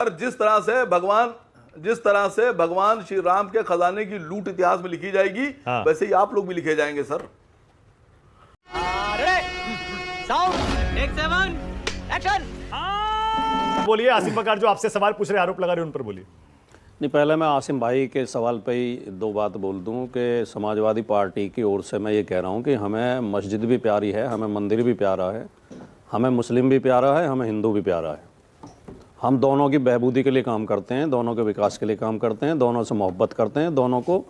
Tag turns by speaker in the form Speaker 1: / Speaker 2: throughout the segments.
Speaker 1: जिस तरह से भगवान श्री राम के खजाने की लूट इतिहास में लिखी जाएगी, वैसे ही आप लोग भी लिखे जाएंगे सर।
Speaker 2: बोलिए आसिम बकार जो आपसे सवाल पूछ रहे, आरोप लगा रहे, उन पर बोलिए।
Speaker 3: नहीं, पहले मैं आसिम भाई के सवाल पे ही दो बात बोल दूं कि समाजवादी पार्टी की ओर से मैं ये कह रहा हूं कि हमें मस्जिद भी प्यारी है, हमें मंदिर भी प्यारा है, हमें मुस्लिम भी प्यारा है, हमें हिंदू भी प्यारा है। हम दोनों की बहबूदी के लिए काम करते हैं, दोनों के विकास के लिए काम करते हैं, दोनों से मोहब्बत करते हैं, दोनों को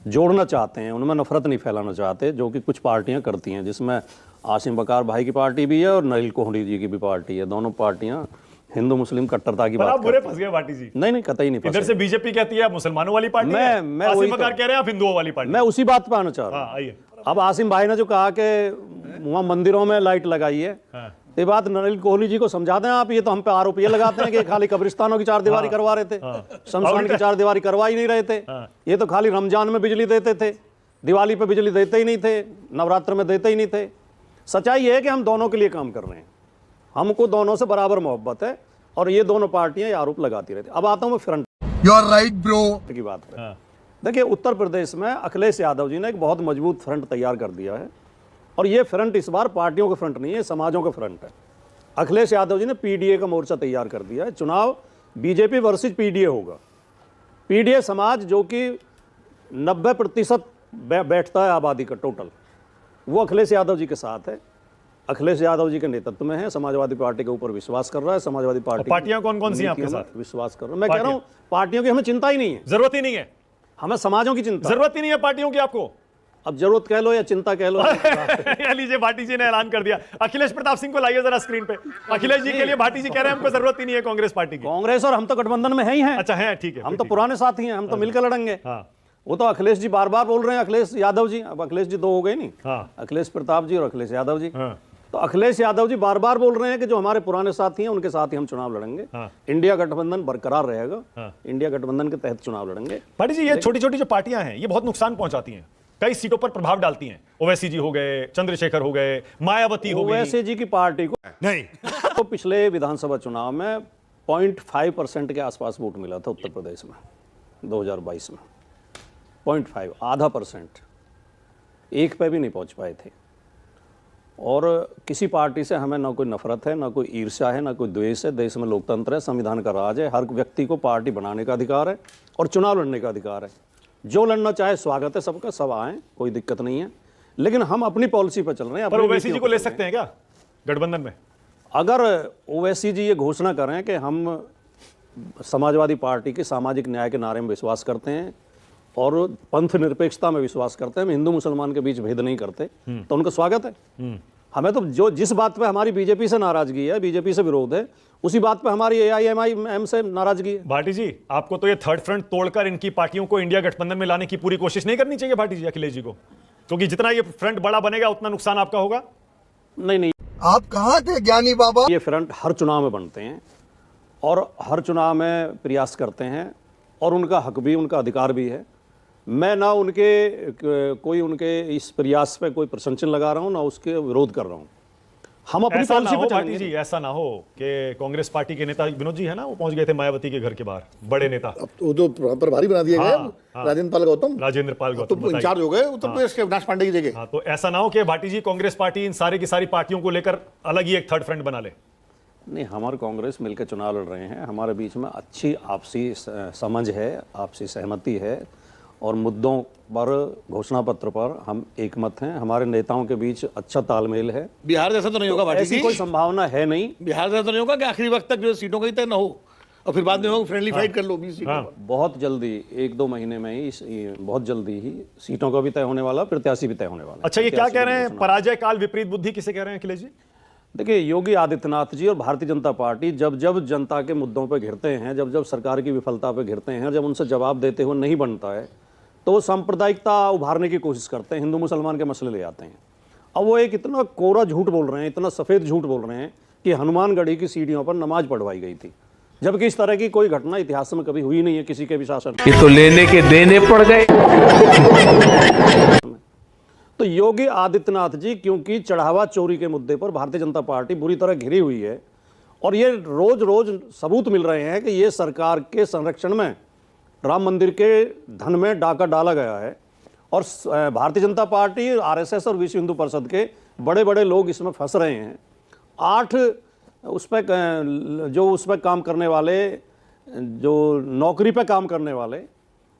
Speaker 3: जोड़ना चाहते हैं, उनमें नफरत नहीं फैलाना चाहते, जो कि कुछ पार्टियां करती हैं, जिसमें आसिम बकार भाई की पार्टी भी है और नलिन कोहली जी की भी पार्टी है। दोनों पार्टियां हिंदू मुस्लिम कट्टरता की बात
Speaker 2: बुरे फंस गए पार्टी जी।
Speaker 3: नहीं, कतई नहीं।
Speaker 2: इधर से बीजेपी कहती है मुसलमानों वाली पार्टी है, आसिम बकार कह रहे हैं आप हिंदुओं वाली पार्टी।
Speaker 3: मैं उसी बात पे आना चाह रहा हूँ।
Speaker 2: आइए।
Speaker 3: अब आसिम भाई ने जो कहा कि वहाँ मंदिरों में लाइट लगाई है, ये बात नलिन कोहली जी को समझा दें आप। ये तो हम पे आरोप ये लगाते हैं कि खाली कब्रिस्तानों की चारदीवारी करवा रहे थे, शमशान की चारदीवारी करवा ही नहीं रहे थे। ये तो खाली रमजान में बिजली देते थे, दिवाली पे बिजली देते ही नहीं थे, नवरात्र में देते ही नहीं थे। सच्चाई है कि हम दोनों के लिए काम कर रहे हैं, हमको दोनों से बराबर मोहब्बत है और ये दोनों पार्टियां ये आरोप लगाती रहती। अब आता हूं मैं फ्रंट की बात पर। देखिए, उत्तर प्रदेश में अखिलेश यादव जी ने एक बहुत मजबूत फ्रंट तैयार कर दिया है और ये फ्रंट इस बार पार्टियों का फ्रंट नहीं है, समाजों का फ्रंट है। अखिलेश यादव जी ने पीडीए का मोर्चा तैयार कर दिया है। चुनाव बीजेपी वर्सेस पीडीए होगा। पीडीए समाज जो कि 90% बैठता है आबादी का टोटल, वो अखिलेश यादव जी के साथ है, अखिलेश यादव जी के नेतृत्व में है, समाजवादी पार्टी के ऊपर विश्वास कर रहा है। समाजवादी पार्टी
Speaker 2: पार्टियां कौन कौन सी आपके साथ
Speaker 3: विश्वास कर रहा है। मैं कह रहा हूँ पार्टियों की हमें चिंता ही नहीं है,
Speaker 2: जरूरत ही नहीं है,
Speaker 3: हमें समाजों की चिंता,
Speaker 2: जरूरत ही नहीं है पार्टियों की आपको।
Speaker 3: अब जरूरत कह लो या चिंता कह लो।
Speaker 2: लीजिए, भाटी जी ने ऐलान कर दिया। अखिलेश प्रताप सिंह को लाइए जरा स्क्रीन पे। अखिलेश जी के लिए भाटी जी कह रहे हैं हमको जरूरत ही नहीं है कांग्रेस पार्टी की।
Speaker 3: कांग्रेस और हम तो गठबंधन में है ही हैं।
Speaker 2: अच्छा है, ठीक है,
Speaker 3: हम तो पुराने साथी हैं, हम तो मिलकर लड़ेंगे। वो तो अखिलेश जी बार बार बोल रहे हैं, अखिलेश यादव जी, अब अखिलेश जी दो हो गए नहीं, अखिलेश प्रताप जी और अखिलेश यादव जी। तो अखिलेश यादव जी बार बार बोल रहे हैं कि जो हमारे पुराने साथी हैं उनके साथ ही हम चुनाव लड़ेंगे। इंडिया गठबंधन बरकरार रहेगा, इंडिया गठबंधन के तहत चुनाव लड़ेंगे।
Speaker 2: भाटी जी, ये छोटी छोटी जो पार्टियां हैं ये बहुत नुकसान पहुंचाती हैं, कई सीटों पर प्रभाव डालती हैं। ओवैसी जी हो गए, चंद्रशेखर हो गए, मायावती हो गई।
Speaker 3: ओवैसी जी की पार्टी को
Speaker 2: नहीं
Speaker 3: तो पिछले विधानसभा चुनाव में 0.5% के आसपास वोट मिला था उत्तर प्रदेश में 2022 में। 0.5, आधा %, एक पे भी नहीं पहुंच पाए थे। और किसी पार्टी से हमें ना कोई नफरत है, ना कोई ईर्ष्या है, ना कोई द्वेष है। देश में लोकतंत्र है, संविधान का राज है, हर व्यक्ति को पार्टी बनाने का अधिकार है और चुनाव लड़ने का अधिकार है। जो लड़ना चाहे स्वागत है सबका, सब आए, कोई दिक्कत नहीं है। लेकिन हम अपनी पॉलिसी पर चल रहे हैं।
Speaker 2: पर ओवैसी जी को ले सकते हैं क्या गठबंधन में?
Speaker 3: अगर ओवैसी जी ये घोषणा करें कि हम समाजवादी पार्टी के सामाजिक न्याय के नारे में विश्वास करते हैं और पंथ निरपेक्षता में विश्वास करते हैं, हम हिंदू मुसलमान के बीच भेद नहीं करते, तो उनका स्वागत है। हमें तो जो जिस बात पे हमारी बीजेपी से नाराजगी है, बीजेपी से विरोध है, उसी बात पे हमारी AIMIM से नाराजगी है।
Speaker 2: भाटी जी, आपको तो ये थर्ड फ्रंट तोड़कर इनकी पार्टियों को इंडिया गठबंधन में लाने की पूरी कोशिश नहीं करनी चाहिए भाटी जी अखिलेश जी को, क्योंकि जितना ये फ्रंट बड़ा बनेगा उतना नुकसान आपका होगा।
Speaker 3: नहीं,
Speaker 4: आप कहाँ थे ज्ञानी बाबा?
Speaker 3: ये फ्रंट हर चुनाव में बनते हैं और हर चुनाव में प्रयास करते हैं और उनका हक भी, उनका अधिकार भी है। मैं ना उनके इस प्रयास पे कोई प्रशंसन लगा रहा हूं, ना उसके विरोध कर रहा हूं। हम अपनी पॉलिसी पे
Speaker 2: चलेंगे। जी, ऐसा ना हो कि कांग्रेस पार्टी के नेता विनोद जी है ना, वो पहुंच गए थे मायावती के घर के बाहर, बड़े नेता।
Speaker 4: अब वो तो प्रभारी बना दिए गए राजेंद्र पाल गौतम
Speaker 2: तो
Speaker 4: इंचार्ज हो गए उत्तर प्रदेश के, अविनाश पांडे की जगह।
Speaker 2: हाँ, तो ऐसा ना हो कि भाटी जी कांग्रेस पार्टी इन सारी की सारी पार्टियों को लेकर अलग ही एक थर्ड फ्रंट बना ले।
Speaker 3: नहीं, हमारे कांग्रेस मिलकर चुनाव लड़ रहे हैं, हमारे बीच में अच्छी आपसी समझ है, आपसी सहमति है और मुद्दों पर, घोषणा पत्र पर हम एकमत हैं। हमारे नेताओं के बीच अच्छा तालमेल है।
Speaker 4: बिहार जैसा तो नहीं होगा भाटी जी?
Speaker 3: ऐसी कोई संभावना है नहीं।
Speaker 4: बिहार जैसा तो नहीं होगा कि आखिरी वक्त तक जो सीटों का ही तय ना हो और फिर बाद में हो फ्रेंडली फाइट कर लो 20 सीटों पर।
Speaker 3: बहुत जल्दी, 1-2 महीने में ही, बहुत जल्दी ही सीटों का भी तय होने वाला, प्रत्याशी भी तय होने वाला।
Speaker 2: अच्छा, ये क्या कह रहे हैं, पराजय काल विपरीत बुद्धि किसे कह रहे हैं अखिलेश जी?
Speaker 3: देखिए, योगी आदित्यनाथ जी और भारतीय जनता पार्टी जब जब जनता के मुद्दों पर घिरते हैं, जब जब सरकार की विफलता पर घिरते हैं, जब उनसे जवाब देते हुए नहीं बनता है, तो वो सांप्रदायिकता उभारने की कोशिश करते हैं, हिंदू मुसलमान के मसले ले आते हैं। अब वो एक इतना कोरा झूठ बोल रहे हैं, इतना सफ़ेद झूठ बोल रहे हैं कि हनुमानगढ़ी की सीढ़ियों पर नमाज पढ़वाई गई थी, जबकि इस तरह की कोई घटना इतिहास में कभी हुई नहीं है किसी के भी शासन।
Speaker 5: ये तो लेने के देने पड़ गए।
Speaker 3: तो योगी आदित्यनाथ जी क्योंकि चढ़ावा चोरी के मुद्दे पर भारतीय जनता पार्टी बुरी तरह घिरी हुई है और ये रोज रोज सबूत मिल रहे हैं कि ये सरकार के संरक्षण में राम मंदिर के धन में डाका डाला गया है। और भारतीय जनता पार्टी, आरएसएस और विश्व हिंदू परिषद के बड़े बड़े लोग इसमें फंस रहे हैं। 8 उस पर काम करने वाले, जो नौकरी पे काम करने वाले,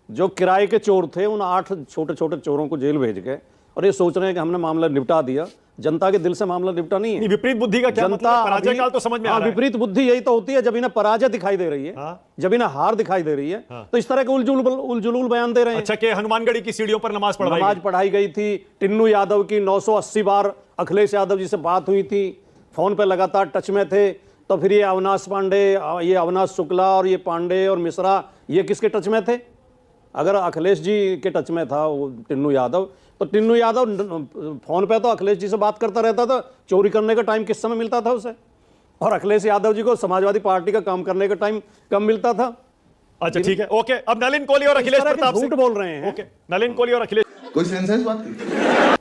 Speaker 3: जो किराए के चोर थे, उन 8 छोटे छोटे चोरों को जेल भेज गए और ये सोच रहे हैं कि हमने मामला निपटा दिया। जनता के दिल से मामला निपटा नहीं है।
Speaker 2: विपरीत बुद्धि का क्या मतलब? पराजय काल तो समझ में आ रहा है।
Speaker 3: विपरीत बुद्धि यही तो होती है जब इन्हें पराजय दिखाई दे रही है, जब इन्हें हार दिखाई दे रही है, तो इस तरह के उलझुल बयान दे रहे हैं।
Speaker 2: अच्छा, कि हनुमानगढ़ी की सीढ़ियों पर नमाज
Speaker 3: पढ़ाई गई थी। टिन्नू यादव की 980 बार अखिलेश यादव जी से बात हुई थी, फोन पे लगातार टच में थे। तो फिर ये अविनाश पांडे, ये अविनाश शुक्ला और ये पांडे और मिश्रा, ये किसके टच में थे? अगर अखिलेश जी के टच में था वो टिन्नू यादव, तो टिन्नू यादव फोन पे तो अखिलेश जी से बात करता रहता था। चोरी करने का टाइम किस समय मिलता था उसे? और अखिलेश यादव जी को समाजवादी पार्टी का काम करने का टाइम कम मिलता था।
Speaker 2: अच्छा, ठीक है, ओके। अब नलिन कोहली और अखिलेश प्रताप
Speaker 3: झूठ बोल रहे हैं।
Speaker 2: ओके, नलिन कोहली और अखिलेश,
Speaker 1: कोई सेंसेस बात नहीं।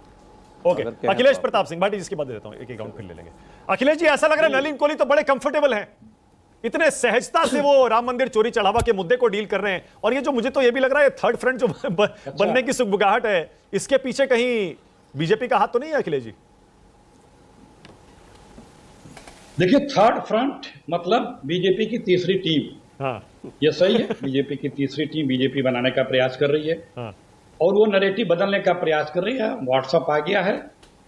Speaker 2: ओके, अखिलेश प्रताप सिंह भाटी, जिसके बाद देता हूं, एक राउंड फिर ले लेंगे। अखिलेश जी, ऐसा लग रहा है नलिन कोहली तो बड़े कंफर्टेबल हैं, इतने सहजता से वो राम मंदिर चोरी चढ़ावा के मुद्दे को डील कर रहे हैं। और ये जो मुझे तो ये भी लग रहा है थर्ड फ्रंट जो बनने की सुगबुगाहट है, इसके पीछे कहीं बीजेपी का हाथ तो नहीं है अखिलेश जी?
Speaker 6: देखिए, थर्ड फ्रंट मतलब बीजेपी की तीसरी टीम।
Speaker 2: हाँ,
Speaker 6: ये सही है, बीजेपी की तीसरी टीम बीजेपी बनाने का प्रयास कर रही है।
Speaker 2: हाँ।
Speaker 6: और वो नैरेटिव बदलने का प्रयास कर रही है। व्हाट्सएप आ गया है,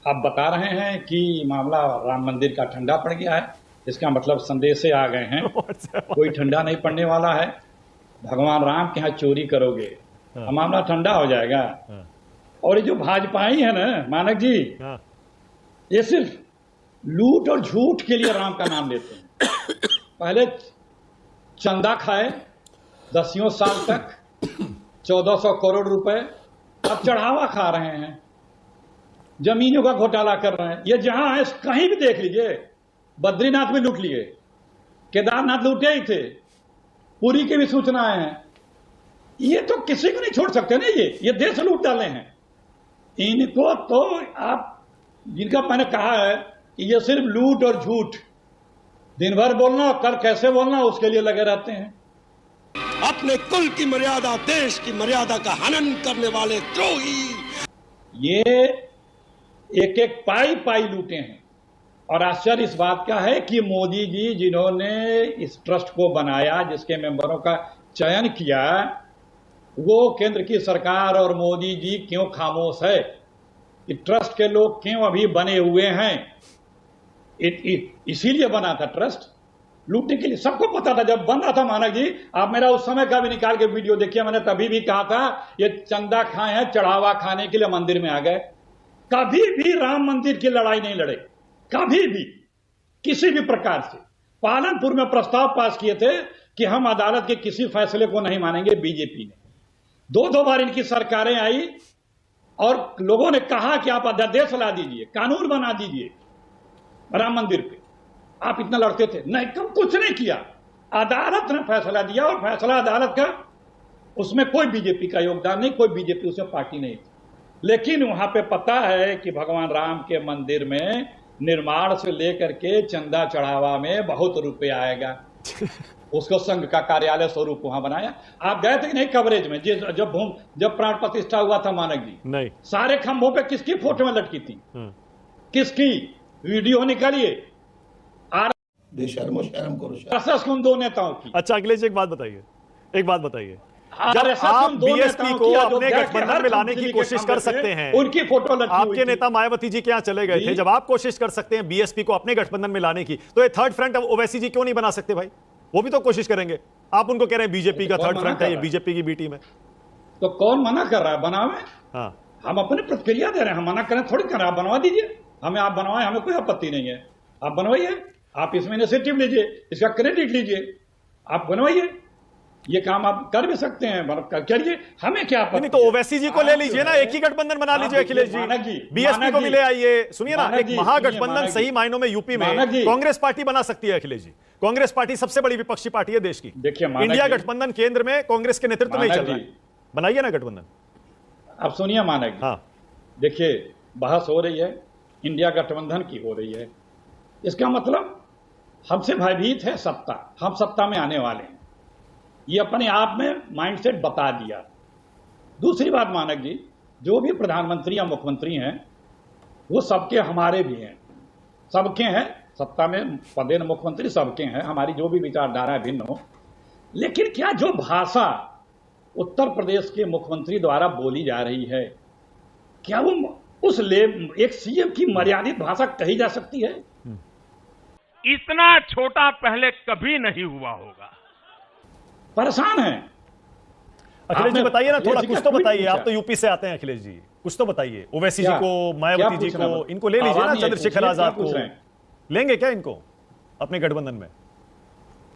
Speaker 6: आप बता रहे हैं कि मामला राम मंदिर का ठंडा पड़ गया है, इसका मतलब संदेशे आ गए हैं। कोई ठंडा नहीं पड़ने वाला है। भगवान राम के यहाँ चोरी करोगे, मामला ठंडा हो जाएगा। और ये जो भाजपाई है ना मानक जी, ये सिर्फ लूट और झूठ के लिए राम का नाम लेते हैं। पहले चंदा खाए 10 साल तक 1400 करोड़ रुपए, अब चढ़ावा खा रहे हैं, जमीनों का घोटाला कर रहे हैं। ये जहां है कहीं भी देख लीजिए, बद्रीनाथ में लूट लिए, केदारनाथ लूटे ही थे, पुरी की भी सूचनाएं हैं। ये तो किसी को नहीं छोड़ सकते ना, ये देश लूट डाले हैं। इनको तो आप, जिनका मैंने कहा है कि ये सिर्फ लूट और झूठ, दिन भर बोलना कल कैसे बोलना उसके लिए लगे रहते हैं।
Speaker 7: अपने कुल की मर्यादा, देश की मर्यादा का हनन करने वाले द्रोही।
Speaker 6: ये एक एक पाई पाई लूटे हैं। और आश्चर्य इस बात का है कि मोदी जी जिन्होंने इस ट्रस्ट को बनाया, जिसके मेंबरों का चयन किया, वो केंद्र की सरकार और मोदी जी क्यों खामोश है? कि ट्रस्ट के लोग क्यों अभी बने हुए हैं? इसीलिए बना था ट्रस्ट, लूटने के लिए। सबको पता था जब बन रहा था मानक जी। आप मेरा उस समय का भी निकाल के वीडियो देखिए, मैंने तभी भी कहा था ये चंदा खाए हैं, चढ़ावा खाने के लिए मंदिर में आ गए। कभी भी राम मंदिर की लड़ाई नहीं लड़े, कभी भी, किसी भी प्रकार से। पालनपुर में प्रस्ताव पास किए थे कि हम अदालत के किसी फैसले को नहीं मानेंगे। बीजेपी ने 2 बार इनकी सरकारें आई और लोगों ने कहा कि आप अध्यादेश ला दीजिए, कानून बना दीजिए राम मंदिर पे। आप इतना लड़ते थे, नहीं, कब कुछ नहीं किया। अदालत ने फैसला दिया और फैसला अदालत का, उसमें कोई बीजेपी का योगदान नहीं, कोई बीजेपी उसमें पार्टी नहीं थी। लेकिन वहां पे पता है कि भगवान राम के मंदिर में निर्माण से लेकर के चंदा चढ़ावा में बहुत रुपए आएगा। उसको संघ का कार्यालय स्वरूप वहां बनाया। आप गए थे कि नहीं कवरेज में? जब प्राण प्रतिष्ठा हुआ था मानक जी,
Speaker 2: नहीं,
Speaker 6: सारे खंभों पे किसकी फोटो में लटकी थी? किसकी? वीडियो निकालिए।
Speaker 7: शर्म करो,
Speaker 6: आरएसएस उन 2 नेताओं की।
Speaker 2: अच्छा अखिलेश जी, एक बात बताइए, जब आप बीएसपी को अपने गठबंधन में लाने की कोशिश कर सकते हैं,
Speaker 6: उनकी फोटो
Speaker 2: आपके नेता मायावती जी के यहाँ चले गए थे, जब आप कोशिश कर सकते हैं बीएसपी को अपने गठबंधन में लाने की, तो ये थर्ड फ्रंट ओवैसी जी क्यों नहीं बना सकते भाई? वो भी तो कोशिश करेंगे। आप उनको कह रहे हैं बीजेपी का थर्ड फ्रंट है, ये बीजेपी की बी टीम है।
Speaker 6: तो कौन मना कर रहा है? बनावे।
Speaker 2: हाँ,
Speaker 6: हम अपनी प्रतिक्रिया दे रहे हैं, हम मना करें थोड़ी कर रहे हैं। आप बनवा दीजिए, हमें आप बनवाएं, हमें कोई आपत्ति नहीं है। आप बनवाइए, आप इसमें इनिशिएटिव लीजिए, इसका क्रेडिट लीजिए, आप बनवाइए। ये काम आप कर भी सकते हैं, करिए, हमें क्या आपत्ति?
Speaker 2: नहीं तो ओवैसी जी को ले लीजिए ना, एक ही गठबंधन बना लीजिए अखिलेश जी, बीएसपी को भी ले आइए। सुनिए ना, एक महागठबंधन सही मायनों में यूपी में कांग्रेस पार्टी बना सकती है अखिलेश जी। कांग्रेस पार्टी सबसे बड़ी विपक्षी पार्टी है देश की।
Speaker 6: देखिए,
Speaker 2: इंडिया गठबंधन केंद्र में कांग्रेस के नेतृत्व में ही चल रहा है, बनाइए ना गठबंधन।
Speaker 6: अब सुनिए मानक जी,
Speaker 2: हाँ,
Speaker 6: देखिए बहस हो रही है, इंडिया गठबंधन की हो रही है। इसका मतलब हमसे भयभीत है सत्ता, हम सत्ता में आने वाले हैं, ये अपने आप में माइंडसेट बता दिया। दूसरी बात मानक जी, जो भी प्रधानमंत्री या मुख्यमंत्री हैं वो सबके हमारे भी हैं, सबके हैं, सत्ता में पदे मुख्यमंत्री सबके हैं, हमारी जो भी विचारधारा भिन्न हो, लेकिन क्या जो भाषा उत्तर प्रदेश के मुख्यमंत्री द्वारा बोली जा रही है, क्या वो उस एक सीएम की मर्यादित भाषा कही जा सकती है?
Speaker 5: इतना छोटा पहले कभी नहीं हुआ होगा।
Speaker 6: परेशान है।
Speaker 2: अखिलेश जी बताइए ना, थोड़ा कुछ तो बताइए। आप
Speaker 6: पूछा।
Speaker 2: तो यूपी से आते हैं अखिलेश जी, कुछ तो बताइए। ओवैसी जी
Speaker 6: क्या?
Speaker 2: को,
Speaker 6: क्या
Speaker 2: मायावती जी
Speaker 6: पूछना
Speaker 2: को,
Speaker 6: है?
Speaker 2: इनको ले लीजिए
Speaker 6: आवाज
Speaker 2: ना,
Speaker 6: नहीं है,
Speaker 2: चंद्रशेखर
Speaker 6: पूछिए,
Speaker 2: आजाद
Speaker 6: क्या पूछ रहे
Speaker 2: को
Speaker 6: हैं?
Speaker 2: लेंगे क्या इनको अपने गठबंधन में?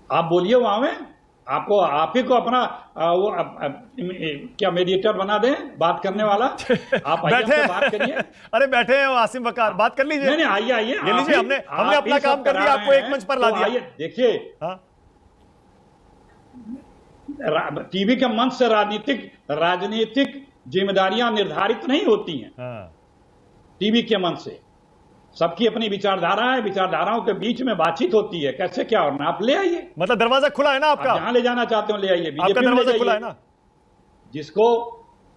Speaker 6: आप बोलिए वहां में, आपको आप ही को अपना क्या मेडिएटर बना दें, बात करने वाला। आप आइए,
Speaker 2: बैठे
Speaker 6: हमसे बात करिए।
Speaker 2: अरे बैठे हैं आसिम बकार, बात कर लीजिए।
Speaker 6: नहीं आइए आइए,
Speaker 2: ये लीजिए, हमने अपना काम कर दिया, आपको एक मंच पर ला दिया।
Speaker 6: देखिए,
Speaker 2: हाँ,
Speaker 6: टीवी के मंच से राजनीतिक जिम्मेदारियां निर्धारित नहीं होती हैं।
Speaker 2: हाँ।
Speaker 6: टीवी के मंच से सबकी अपनी विचारधारा है, विचारधाराओं के बीच में बातचीत होती है, कैसे क्या होना, आप ले आइए।
Speaker 2: मतलब दरवाजा खुला है ना
Speaker 6: आप
Speaker 2: आपका?
Speaker 6: जहां ले जाना चाहते हो ले आइए,
Speaker 2: आपका
Speaker 6: बीजेपी में ले
Speaker 2: दरवाजा खुला है
Speaker 6: जाइए।
Speaker 2: ना?
Speaker 6: जिसको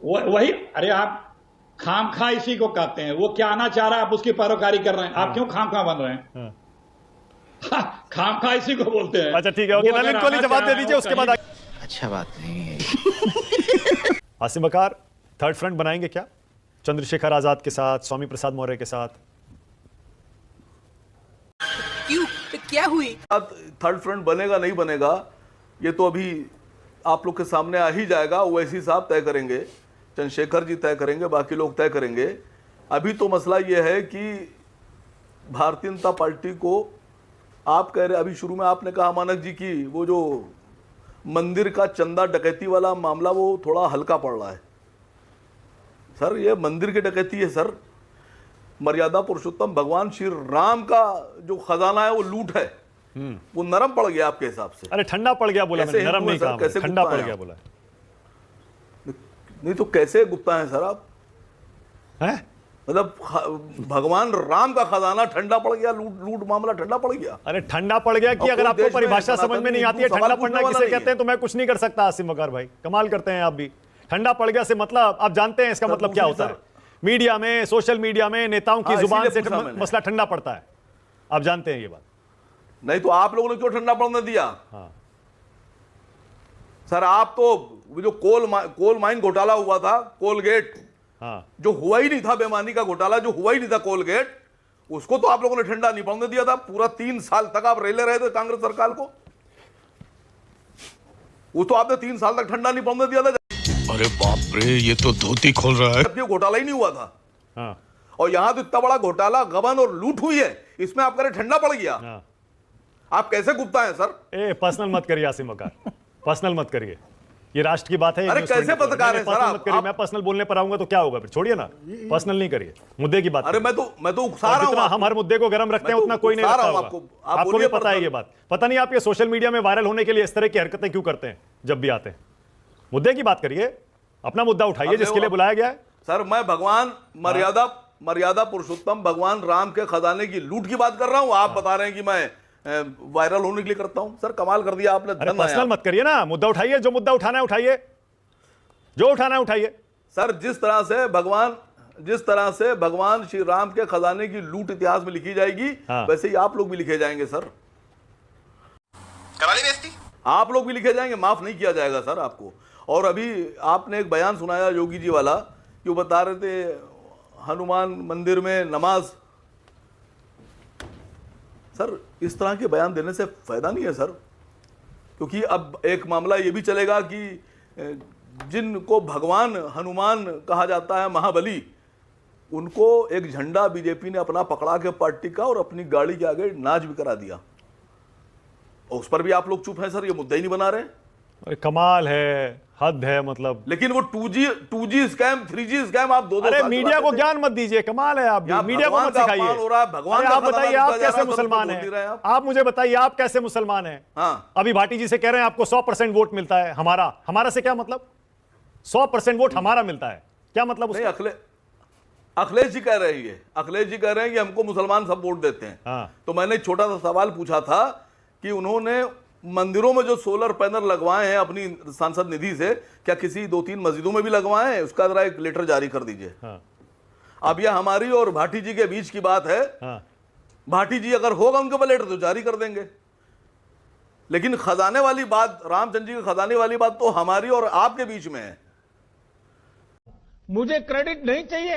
Speaker 6: वही, अरे आप खामखा इसी को कहते हैं, वो क्या आना चाह रहा है आप उसकी पैरोकारी कर रहे हैं। आप क्यों खामखा बन रहे हैं? खामखा इसी को बोलते हैं।
Speaker 2: अच्छा ठीक है, ओके,
Speaker 6: वो अगर
Speaker 2: नलिन कोहली
Speaker 6: आना
Speaker 2: जवाब
Speaker 6: चाह
Speaker 2: दे
Speaker 6: रहे हैं,
Speaker 2: दीजिए,
Speaker 6: वो
Speaker 2: उसके बाद
Speaker 6: कहीं-
Speaker 8: अच्छा बात नहीं है।
Speaker 2: आसिम बकार थर्ड फ्रंट बनाएंगे क्या चंद्रशेखर आजाद के साथ, स्वामी प्रसाद मौर्य के साथ?
Speaker 9: क्यों, क्या हुई?
Speaker 1: थर्ड फ्रंट बनेगा नहीं बनेगा ये तो अभी आप लोग के सामने आ ही जाएगा। ओवैसी साहब तय करेंगे, चंद्रशेखर जी तय करेंगे, बाकी लोग तय करेंगे। अभी तो मसला ये है कि भारतीय जनता पार्टी को, आप कह रहे, अभी शुरू में आपने कहा मानक जी की वो जो मंदिर का चंदा डकैती वाला मामला वो थोड़ा हल्का पड़ रहा है। सर ये मंदिर की डकैती है सर, मर्यादा पुरुषोत्तम भगवान श्री राम का जो खजाना है वो लूट है, वो नरम पड़ गया आपके हिसाब से।
Speaker 2: अरे ठंडा पड़ गया बोला,
Speaker 1: कैसे
Speaker 2: मैंने नरम
Speaker 1: हिंदू
Speaker 2: नहीं
Speaker 1: हैं
Speaker 2: कहा,
Speaker 1: सर? कैसे
Speaker 2: ठंडा
Speaker 1: गुप्ता
Speaker 2: पड़
Speaker 1: हैं
Speaker 2: गया
Speaker 1: आप?
Speaker 2: बोला।
Speaker 1: नहीं तो कैसे गुप्ता है सर आप?
Speaker 2: हैं?
Speaker 1: मतलब भगवान राम का खजाना ठंडा पड़ गया, लूट मामला ठंडा पड़ गया।
Speaker 2: अरे ठंडा पड़ गया कि
Speaker 1: और
Speaker 2: अगर
Speaker 1: कोई
Speaker 2: आपको
Speaker 1: देश में
Speaker 2: परिभाषा समझ
Speaker 1: सनातनी
Speaker 2: में नहीं आती है,
Speaker 1: हिंदू
Speaker 2: ठंडा
Speaker 1: सवाल
Speaker 2: पड़ना
Speaker 1: पूछने
Speaker 2: किसे
Speaker 1: वाला
Speaker 2: कहते हैं, तो मैं कुछ नहीं कर सकता। आसिम बकार भाई कमाल करते हैं आप भी। ठंडा पड़ गया से मतलब आप जानते हैं इसका
Speaker 1: सर,
Speaker 2: मतलब क्या
Speaker 1: पूछिए
Speaker 2: होता है?
Speaker 1: सर।
Speaker 2: मीडिया में, सोशल मीडिया में नेताओं की
Speaker 1: हाँ,
Speaker 2: जुबान से
Speaker 1: इसीलिए पूछा मैंने।
Speaker 2: मसला ठंडा पड़ता है, आप जानते हैं ये बात।
Speaker 1: नहीं तो आप लोगों ने क्यों ठंडा पड़ने दिया?
Speaker 2: हाँ।
Speaker 1: सर आप तो वो जो कोल माइन घोटाला हुआ था, कोलगेट,
Speaker 2: हाँ,
Speaker 1: जो हुआ ही नहीं था, बेईमानी का घोटाला जो हुआ ही नहीं था कोलगेट, उसको तो आप लोगों ने ठंडा नहीं पड़ने दिया था। पूरा 3 साल तक आप रेले रहे थे कांग्रेस सरकार को, वो तो आपने 3 साल तक ठंडा नहीं पड़ने दिया था,
Speaker 7: अरे बाप रे, ये तो धोती खोल रहा है।
Speaker 1: जबकि घोटाला ही नहीं हुआ था।
Speaker 2: हाँ,
Speaker 1: और यहां तो इतना बड़ा घोटाला, गबन और लूट हुई है, इसमें आप कह रहे ठंडा पड़ गया।
Speaker 2: हाँ।
Speaker 1: आप कैसे गुप्ता हैं सर?
Speaker 2: ए पर्सनल मत करिए आसिम बकार, पर्सनल मत करिए, ये राष्ट्र की बात है।
Speaker 1: अरे
Speaker 2: न्यूज़
Speaker 1: कैसे
Speaker 2: 24
Speaker 1: पत्रकार हैं सर
Speaker 2: पर्सनल
Speaker 1: आप?
Speaker 2: मत करिए, मैं पर्सनल बोलने पर आऊंगा तो क्या होगा फिर? छोड़िए ना, पर्सनल नहीं करिए, मुद्दे की बात
Speaker 1: अरे
Speaker 2: करिए।
Speaker 1: मैं तो उकसा
Speaker 2: और
Speaker 1: रहा हूं
Speaker 2: जितना
Speaker 1: आपको।
Speaker 2: हम हर मुद्दे को गर्म रखते हैं
Speaker 1: मैं तो
Speaker 2: उतना कोई नहीं
Speaker 1: उकसा
Speaker 2: रखता
Speaker 1: रहा हूं
Speaker 2: होगा।
Speaker 1: आप
Speaker 2: आपको भी
Speaker 1: बोलिए
Speaker 2: पता है
Speaker 1: पर्सनल।
Speaker 2: ये बात। पता नहीं आप ये सोशल मीडिया में वायरल होने के लिए इस तरह की हरकतें क्यों करते हैं जब भी आते हैं। मुद्दे की बात करिए, अपना मुद्दा उठाइए जिसके लिए बुलाया गया है।
Speaker 1: सर मैं भगवान मर्यादा पुरुषोत्तम भगवान राम के खजाने की लूट की बात कर रहा हूं, आप बता रहे हैं कि मैं वायरल होने के लिए करता हूं। सर कमाल कर दिया आपने।
Speaker 2: अरे पर्सनल मत करिए ना, मुद्दा उठाइए, जो मुद्दा उठाना है उठाइए, जो उठाना है उठाइए।
Speaker 1: सर जिस तरह से भगवान श्री राम के खजाने की लूट इतिहास में लिखी जाएगी,
Speaker 2: हाँ।
Speaker 1: वैसे ही आप लोग भी लिखे जाएंगे सर।
Speaker 8: करा ली बेइज्जती?
Speaker 1: आप लोग भी लिखे जाएंगे, माफ नहीं किया जाएगा सर आपको। और अभी आपने एक बयान सुनाया योगी जी वाला, कि वो बता रहे थे हनुमान मंदिर में नमाज। सर इस तरह के बयान देने से फायदा नहीं है सर, क्योंकि अब एक मामला ये भी चलेगा कि जिनको भगवान हनुमान कहा जाता है, महाबली, उनको एक झंडा बीजेपी ने अपना पकड़ा के पार्टी का और अपनी गाड़ी के आगे नाच भी करा दिया, और उस पर भी आप लोग चुप हैं सर, ये मुद्दा ही नहीं बना रहे।
Speaker 2: अरे कमाल है, हद है मतलब।
Speaker 1: लेकिन वो 2G स्कैम, 3G स्कैम आप दो
Speaker 2: अरे मीडिया को ज्ञान मत दीजिए, कमाल है आप भी। मीडिया को मत सिखाइए।
Speaker 1: भगवान
Speaker 2: आप बताइए आप कैसे मुसलमान
Speaker 1: बोल नहीं रहे
Speaker 2: हैं?
Speaker 1: आप।
Speaker 2: आप मुझे बताइए आप कैसे मुसलमान हैं?
Speaker 1: हाँ।
Speaker 2: अभी भाटी जी से कह रहे हैं आपको 100% वोट मिलता है, हमारा से क्या मतलब? 100% वोट हमारा मिलता है, क्या मतलब
Speaker 1: नहीं
Speaker 2: उसका?
Speaker 1: अखिलेश जी कह रहे हैं, ये अखिलेश जी कह रहे हैं कि हमको मुसलमान सब वोट देते हैं।
Speaker 2: हाँ।
Speaker 1: तो मैंने एक छोटा सा सवाल पूछा था कि उन्होंने मंदिरों में जो सोलर पैनल लगवाए हैं अपनी सांसद निधि से, क्या किसी 2-3 मस्जिदों में भी लगवाए हैं? उसका जरा एक लेटर जारी कर दीजिए।
Speaker 2: हाँ।
Speaker 1: अब यह हमारी और भाटी जी के बीच की बात है।
Speaker 2: हाँ।
Speaker 1: भाटी जी अगर होगा उनके ऊपर लेटर तो जारी कर देंगे, लेकिन खजाने वाली बात, रामचंद्र जी के खजाने वाली बात तो हमारी और आपके बीच में है।
Speaker 10: मुझे क्रेडिट नहीं चाहिए,